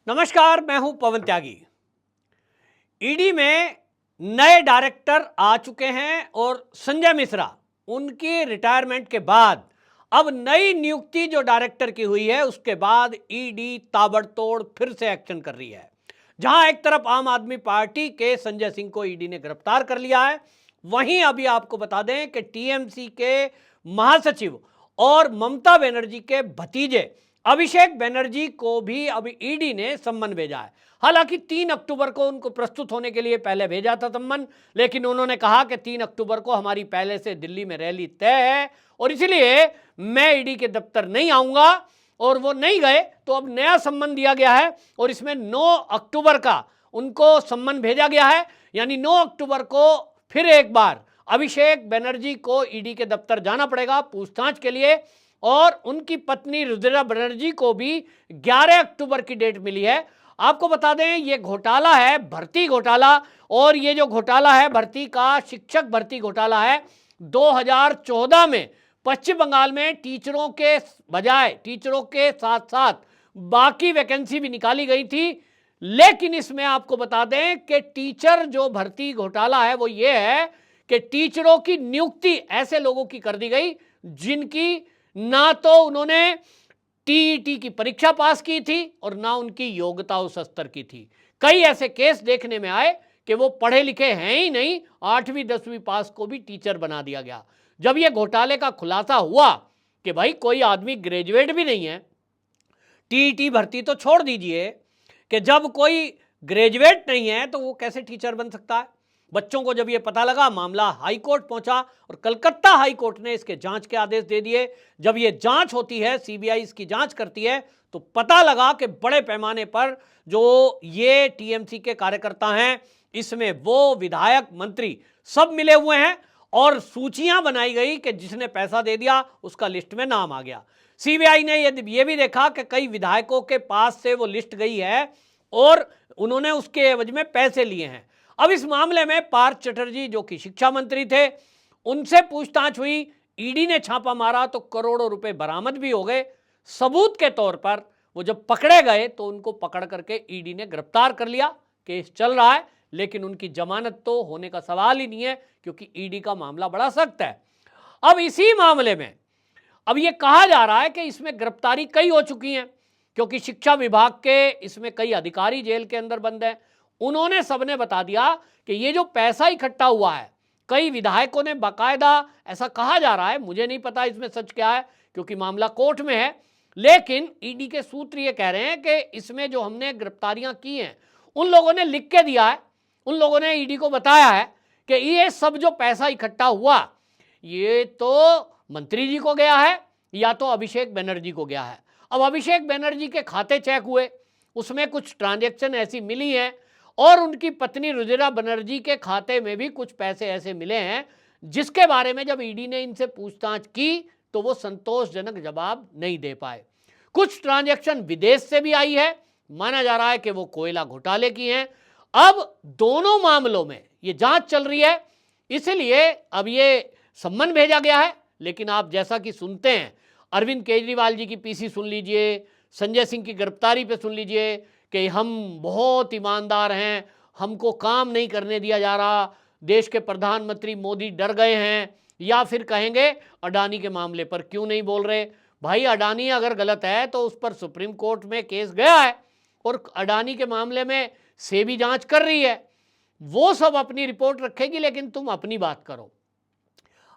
नमस्कार, मैं हूं पवन त्यागी। ईडी में नए डायरेक्टर आ चुके हैं और संजय मिश्रा उनकी रिटायरमेंट के बाद अब नई नियुक्ति जो डायरेक्टर की हुई है उसके बाद ईडी ताबड़तोड़ फिर से एक्शन कर रही है। जहां एक तरफ आम आदमी पार्टी के संजय सिंह को ईडी ने गिरफ्तार कर लिया है, वहीं अभी आपको बता दें कि टीएमसी के महासचिव और ममता बनर्जी के भतीजे अभिषेक बनर्जी को भी अभी ईडी ने सम्मन भेजा है। हालांकि 3 अक्टूबर को उनको प्रस्तुत होने के लिए पहले भेजा था सम्मन, लेकिन उन्होंने कहा कि 3 अक्टूबर को हमारी पहले से दिल्ली में रैली तय है और इसलिए मैं ईडी के दफ्तर नहीं आऊंगा, और वो नहीं गए। तो अब नया सम्मन दिया गया है और इसमें 9 अक्टूबर का उनको सम्मन भेजा गया है। यानी 9 अक्टूबर को फिर एक बार अभिषेक बनर्जी को ईडी के दफ्तर जाना पड़ेगा पूछताछ के लिए, और उनकी पत्नी रुद्रा बनर्जी को भी 11 अक्टूबर की डेट मिली है। आपको बता दें ये घोटाला है भर्ती घोटाला, और ये जो घोटाला है भर्ती का शिक्षक भर्ती घोटाला है। 2014 में पश्चिम बंगाल में टीचरों के बजाय टीचरों के साथ साथ बाकी वैकेंसी भी निकाली गई थी, लेकिन इसमें आपको बता दें कि टीचर जो भर्ती घोटाला है वो ये है कि टीचरों की नियुक्ति ऐसे लोगों की कर दी गई जिनकी ना तो उन्होंने टीईटी की परीक्षा पास की थी और ना उनकी योग्यता उस स्तर की थी। कई ऐसे केस देखने में आए कि वो पढ़े लिखे हैं ही नहीं, 8वीं 10वीं पास को भी टीचर बना दिया गया। जब ये घोटाले का खुलासा हुआ कि भाई कोई आदमी ग्रेजुएट भी नहीं है, टीईटी भर्ती तो छोड़ दीजिए, कि जब कोई ग्रेजुएट नहीं है तो वो कैसे टीचर बन सकता है। बच्चों को जब ये पता लगा, मामला हाई कोर्ट पहुंचा और कलकत्ता हाई कोर्ट ने इसके जांच के आदेश दे दिए। जब ये जांच होती है, सीबीआई इसकी जांच करती है, तो पता लगा कि बड़े पैमाने पर जो ये टीएमसी के कार्यकर्ता हैं, इसमें वो विधायक मंत्री सब मिले हुए हैं और सूचियां बनाई गई कि जिसने पैसा दे दिया उसका लिस्ट में नाम आ गया। सीबीआई ने ये भी देखा कि कई विधायकों के पास से वो लिस्ट गई है और उन्होंने उसके एवज में पैसे लिए हैं। अब इस मामले में पार्थ चटर्जी जो कि शिक्षा मंत्री थे, उनसे पूछताछ हुई, ईडी ने छापा मारा तो करोड़ों रुपए बरामद भी हो गए। सबूत के तौर पर वो जब पकड़े गए तो उनको पकड़ करके ईडी ने गिरफ्तार कर लिया। केस चल रहा है, लेकिन उनकी जमानत तो होने का सवाल ही नहीं है, क्योंकि ईडी का मामला बड़ा सख्त है। अब इसी मामले में अब ये कहा जा रहा है कि इसमें गिरफ्तारी कई हो चुकी हैं, क्योंकि शिक्षा विभाग के इसमें कई अधिकारी जेल के अंदर बंद हैं। उन्होंने सबने बता दिया कि ये जो पैसा इकट्ठा हुआ है, कई विधायकों ने बाकायदा, ऐसा कहा जा रहा है, मुझे नहीं पता इसमें सच क्या है क्योंकि मामला कोर्ट में है, लेकिन ईडी के सूत्र ये कह रहे हैं कि इसमें जो हमने गिरफ्तारियां की हैं उन लोगों ने लिख के दिया है, उन लोगों ने ईडी को बताया है कि ये सब जो पैसा इकट्ठा हुआ ये तो मंत्री जी को गया है या तो अभिषेक बनर्जी को गया है। अब अभिषेक बनर्जी के खाते चेक हुए, उसमें कुछ ट्रांजैक्शन ऐसी मिली हैं, और उनकी पत्नी रुद्रा बनर्जी के खाते में भी कुछ पैसे ऐसे मिले हैं जिसके बारे में जब ईडी ने इनसे पूछताछ की तो वो संतोषजनक जवाब नहीं दे पाए। कुछ ट्रांजैक्शन विदेश से भी आई है, माना जा रहा है कि वो कोयला घोटाले की हैं। अब दोनों मामलों में ये जांच चल रही है, इसलिए अब ये सम्मन भेजा गया है। लेकिन आप जैसा कि सुनते हैं, अरविंद केजरीवाल जी की पीसी सुन लीजिए, संजय सिंह की गिरफ्तारी पे सुन लीजिए कि हम बहुत ईमानदार हैं, हमको काम नहीं करने दिया जा रहा, देश के प्रधानमंत्री मोदी डर गए हैं, या फिर कहेंगे अडानी के मामले पर क्यों नहीं बोल रहे। भाई अडानी अगर गलत है तो उस पर सुप्रीम कोर्ट में केस गया है और अडानी के मामले में सेबी जांच कर रही है, वो सब अपनी रिपोर्ट रखेगी, लेकिन तुम अपनी बात करो।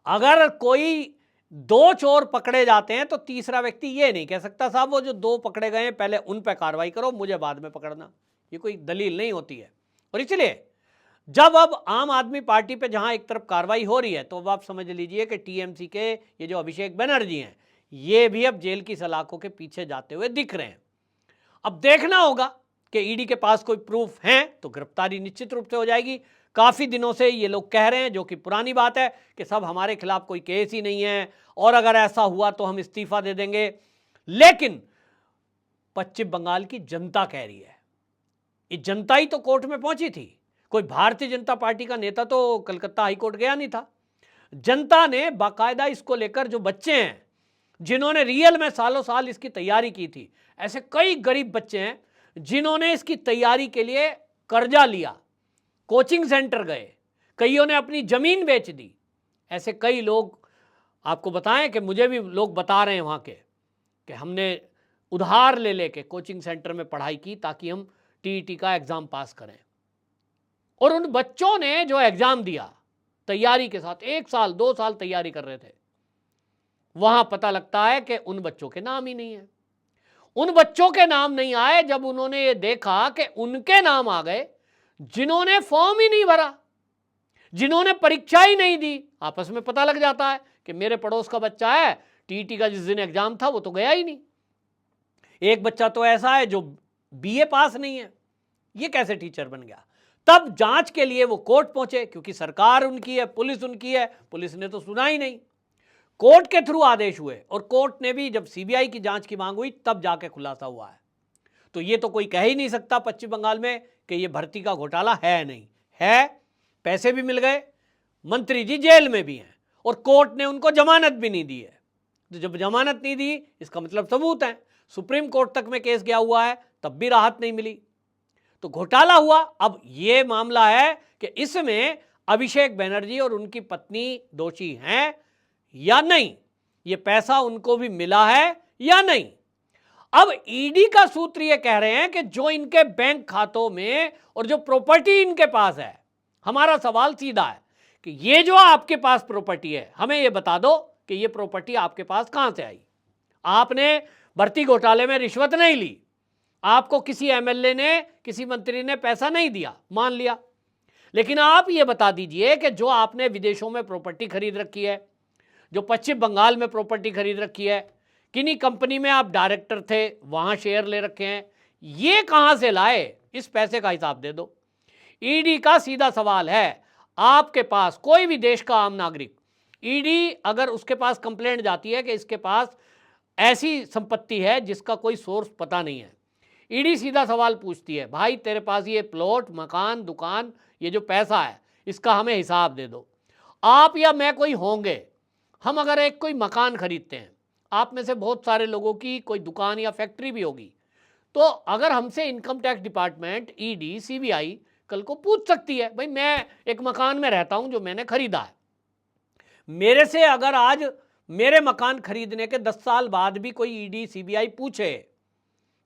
अगर कोई 2 चोर पकड़े जाते हैं तो तीसरा व्यक्ति ये नहीं कह सकता साहब वो जो 2 पकड़े गए हैं पहले उन पर कार्रवाई करो, मुझे बाद में पकड़ना, ये कोई दलील नहीं होती है। और इसलिए जब अब आम आदमी पार्टी पे जहां एक तरफ कार्रवाई हो रही है, तो अब आप समझ लीजिए कि टीएमसी के ये जो अभिषेक बनर्जी हैं ये भी अब जेल की सलाखों के पीछे जाते हुए दिख रहे हैं। अब देखना होगा कि ईडी के पास कोई प्रूफ है तो गिरफ्तारी निश्चित रूप से हो जाएगी। काफ़ी दिनों से ये लोग कह रहे हैं, जो कि पुरानी बात है, कि सब हमारे खिलाफ कोई केस ही नहीं है और अगर ऐसा हुआ तो हम इस्तीफा दे देंगे। लेकिन पश्चिम बंगाल की जनता कह रही है, ये जनता ही तो कोर्ट में पहुंची थी, कोई भारतीय जनता पार्टी का नेता तो कलकत्ता हाईकोर्ट गया नहीं था। जनता ने बाकायदा इसको लेकर, जो बच्चे हैं जिन्होंने रियल में सालों साल इसकी तैयारी की थी, ऐसे कई गरीब बच्चे हैं जिन्होंने इसकी तैयारी के लिए कर्जा लिया, कोचिंग सेंटर गए, कईयों ने अपनी जमीन बेच दी। ऐसे कई लोग आपको बताएं कि मुझे भी लोग बता रहे हैं वहाँ के कि हमने उधार ले लेके कोचिंग सेंटर में पढ़ाई की ताकि हम टीईटी का एग्ज़ाम पास करें। और उन बच्चों ने जो एग्ज़ाम दिया तैयारी के साथ, 1 साल 2 साल तैयारी कर रहे थे, वहाँ पता लगता है कि उन बच्चों के नाम ही नहीं है। उन बच्चों के नाम नहीं आए जब उन्होंने ये देखा कि उनके नाम आ गए जिन्होंने फॉर्म ही नहीं भरा, जिन्होंने परीक्षा ही नहीं दी। आपस में पता लग जाता है कि मेरे पड़ोस का बच्चा है, टीईटी का जिस दिन एग्जाम था वो तो गया ही नहीं। एक बच्चा तो ऐसा है जो बीए पास नहीं है, ये कैसे टीचर बन गया? तब जांच के लिए वो कोर्ट पहुंचे, क्योंकि सरकार उनकी है, पुलिस उनकी है, पुलिस ने तो सुना ही नहीं। कोर्ट के थ्रू आदेश हुए और कोर्ट ने भी जब सीबीआई की जांच की मांग हुई तब जाके खुलासा हुआ है। तो ये तो कोई कह ही नहीं सकता पश्चिम बंगाल में कि ये भर्ती का घोटाला है नहीं है। पैसे भी मिल गए, मंत्री जी जेल में भी हैं और कोर्ट ने उनको जमानत भी नहीं दी है। तो जब जमानत नहीं दी इसका मतलब सबूत है। सुप्रीम कोर्ट तक में केस गया हुआ है, तब भी राहत नहीं मिली, तो घोटाला हुआ। अब ये मामला है कि इसमें अभिषेक बनर्जी और उनकी पत्नी दोषी हैं या नहीं, ये पैसा उनको भी मिला है या नहीं। अब ईडी का सूत्र ये कह रहे हैं कि जो इनके बैंक खातों में और जो प्रॉपर्टी इनके पास है, हमारा सवाल सीधा है कि ये जो आपके पास प्रॉपर्टी है, हमें ये बता दो कि ये प्रॉपर्टी आपके पास कहां से आई। आपने भर्ती घोटाले में रिश्वत नहीं ली, आपको किसी एमएलए ने, किसी मंत्री ने पैसा नहीं दिया, मान लिया, लेकिन आप ये बता दीजिए कि जो आपने विदेशों में प्रॉपर्टी खरीद रखी है, जो पश्चिम बंगाल में प्रॉपर्टी खरीद रखी है, किन्हीं कंपनी में आप डायरेक्टर थे, वहां शेयर ले रखे हैं, ये कहां से लाए, इस पैसे का हिसाब दे दो। ईडी का सीधा सवाल है, आपके पास कोई भी देश का आम नागरिक, ईडी अगर उसके पास कंप्लेंट जाती है कि इसके पास ऐसी संपत्ति है जिसका कोई सोर्स पता नहीं है, ईडी सीधा सवाल पूछती है, भाई तेरे पास ये प्लॉट, मकान, दुकान, ये जो पैसा है इसका हमें हिसाब दे दो। आप या मैं कोई होंगे, हम अगर एक कोई मकान खरीदते हैं, आप में से बहुत सारे लोगों की कोई दुकान या फैक्ट्री भी होगी, तो अगर हमसे income tax department, ED, CBI कल को पूछ सकती है, भाई मैं एक मकान में रहता हूं जो मैंने खरीदा है, मेरे से अगर आज मेरे मकान खरीदने के 10 साल बाद भी कोई ईडी सीबीआई पूछे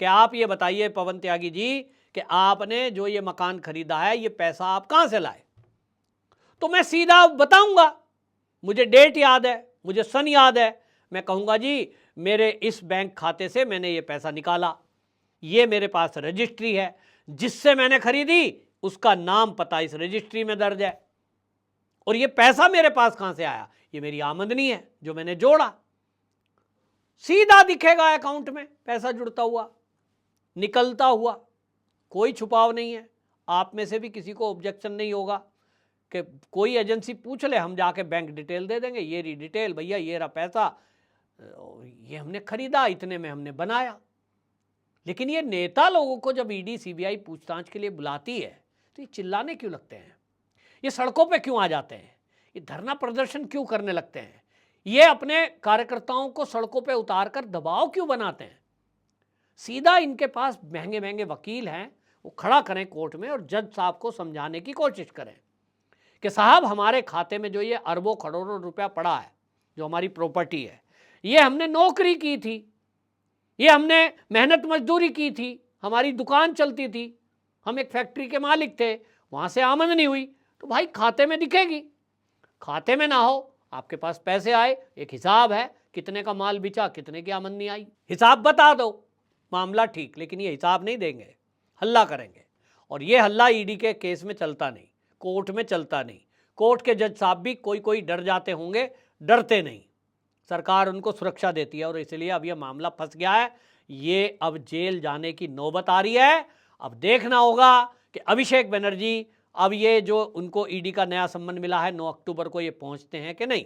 कि आप ये बताइए पवन त्यागी जी कि आपने जो ये मकान खरीदा है ये पैसा आप कहां से लाए, तो मैं सीधा बताऊंगा, मुझे डेट याद है, मुझे सन याद है, मैं कहूंगा जी मेरे इस बैंक खाते से मैंने ये पैसा निकाला, ये मेरे पास रजिस्ट्री है, जिससे मैंने खरीदी उसका नाम पता इस रजिस्ट्री में दर्ज है, और ये पैसा मेरे पास कहां से आया, ये मेरी आमदनी है जो मैंने जोड़ा। सीधा दिखेगा अकाउंट में पैसा जुड़ता हुआ, निकलता हुआ, कोई छुपाव नहीं है। आप में से भी किसी को ऑब्जेक्शन नहीं होगा कि कोई एजेंसी पूछ ले, हम जाके बैंक डिटेल दे देंगे, ये रही डिटेल भैया, ये रहा पैसा, ये हमने खरीदा, इतने में हमने बनाया। लेकिन ये नेता लोगों को जब ईडी सीबीआई पूछताछ के लिए बुलाती है तो ये चिल्लाने क्यों लगते हैं, ये सड़कों पे क्यों आ जाते हैं, ये धरना प्रदर्शन क्यों करने लगते हैं, ये अपने कार्यकर्ताओं को सड़कों पे उतार कर दबाव क्यों बनाते हैं? सीधा इनके पास महंगे महंगे वकील हैं, वो खड़ा करें कोर्ट में और जज साहब को समझाने की कोशिश करें कि साहब हमारे खाते में जो ये अरबों करोड़ों रुपया पड़ा है, जो हमारी प्रॉपर्टी है, ये हमने नौकरी की थी, ये हमने मेहनत मजदूरी की थी, हमारी दुकान चलती थी, हम एक फैक्ट्री के मालिक थे, वहाँ से आमदनी हुई, तो भाई खाते में दिखेगी। खाते में ना हो, आपके पास पैसे आए, एक हिसाब है, कितने का माल बिचा, कितने की आमदनी आई, हिसाब बता दो, मामला ठीक। लेकिन ये हिसाब नहीं देंगे, हल्ला करेंगे, और ये हल्ला ईडी के केस में चलता नहीं, कोर्ट में चलता नहीं। कोर्ट के जज साहब भी कोई कोई डर जाते होंगे, डरते नहीं, सरकार उनको सुरक्षा देती है, और इसलिए अब यह मामला फंस गया है। ये अब जेल जाने की नौबत आ रही है। अब देखना होगा कि अभिषेक बनर्जी, अब ये जो उनको ईडी का नया सम्मन मिला है 9 अक्टूबर को, ये पहुंचते हैं कि नहीं।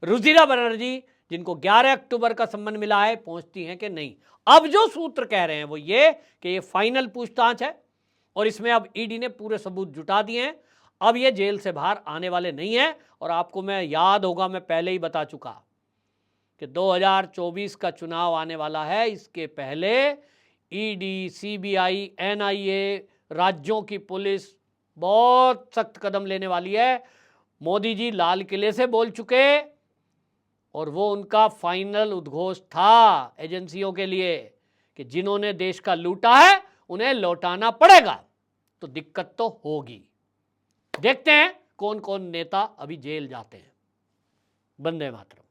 रुजिरा बनर्जी, जिनको 11 अक्टूबर का सम्मन मिला है, पहुंचती हैं कि नहीं। अब जो सूत्र कह रहे हैं वो ये कि ये फाइनल पूछताछ है और इसमें अब ईडी ने पूरे सबूत जुटा दिए हैं, अब ये जेल से बाहर आने वाले नहीं है। और आपको मैं याद होगा, मैं पहले ही बता चुका कि 2024 का चुनाव आने वाला है, इसके पहले ईडी, सीबीआई, एनआईए, राज्यों की पुलिस बहुत सख्त कदम लेने वाली है। मोदी जी लाल किले से बोल चुके और वो उनका फाइनल उद्घोष था एजेंसियों के लिए कि जिन्होंने देश का लूटा है उन्हें लौटाना पड़ेगा। तो दिक्कत तो होगी। देखते हैं कौन कौन नेता अभी जेल जाते हैं। वंदे मातरम।